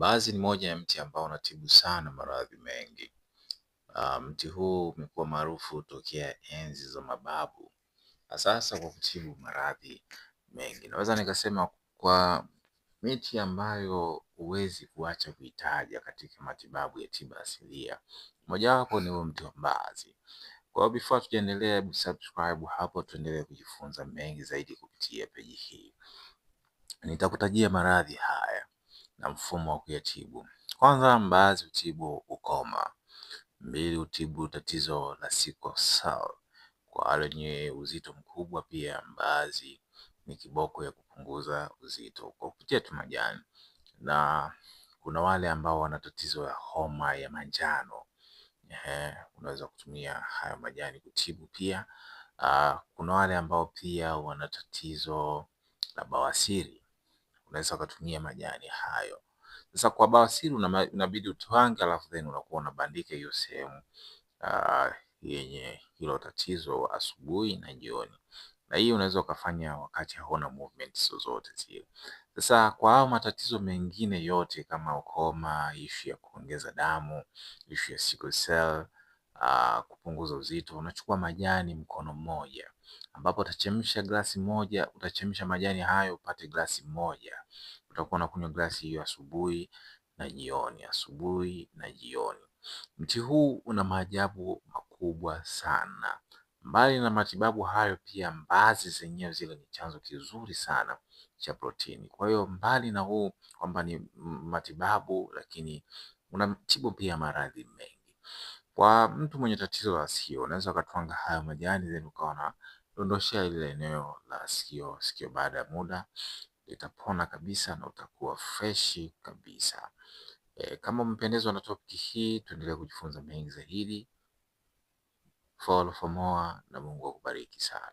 Mbaazi ni moja ya mti ambao unatibu sana maradhi mengi. Mti huu umekuwa maarufu tokea enzi za mababu, hasa kwa kutibu maradhi mengi. Naweza nikasema kwa miti ambayo huwezi kuacha kuitaja katika matibabu ya tiba asilia, mojawapo ni huu mti wa mbaazi. Kwa hiyo before tujaendelea, hebu subscribe hapo, tuendelee kujifunza mengi zaidi kupitia peji hii. Nitakutajia maradhi haya na mfumo wa kuyatibu. Kwanza, mbaazi hutibu ukoma. Mbili, hutibu tatizo la sickle cell. Kwa wale wenye uzito mkubwa, pia mbaazi ni kiboko ya kupunguza uzito kwa kupitia tu majani. Na kuna wale ambao wana tatizo la homa ya manjano, unaweza kutumia haya majani kutibu pia. Kuna wale ambao pia wana tatizo la bawasiri, unaweza ukatumia majani hayo. Sasa kwa bawasiri unabidi utwange, alafu then unakuwa unabandika hiyo sehemu yenye hilo tatizo asubuhi na jioni, na hii unaweza ukafanya wakati hauna movement zozote zile. Sasa kwa hao matatizo mengine yote kama ukoma, ishu ya kuongeza damu, ishu ya sickle cell, kupunguza uzito, unachukua majani mkono mmoja, ambapo utachemsha glasi moja, utachemsha majani hayo upate glasi moja. Utakuwa unakunywa glasi hiyo asubuhi na jioni, asubuhi na jioni. Mti huu una maajabu makubwa sana. Mbali na matibabu hayo, pia mbaazi zenyewe zile ni chanzo kizuri sana cha protini. Kwa hiyo mbali na huu kwamba ni matibabu, lakini unatibu pia maradhi mengi. Kwa mtu mwenye tatizo la sikio, unaweza ukatwanga hayo majani then ukawa unadondoshea ile eneo la sikio. Baada ya muda litapona kabisa na utakuwa freshi kabisa. Kama umependezwa na topic hii, tuendelee kujifunza mengi zaidi. Follow for more na Mungu akubariki sana.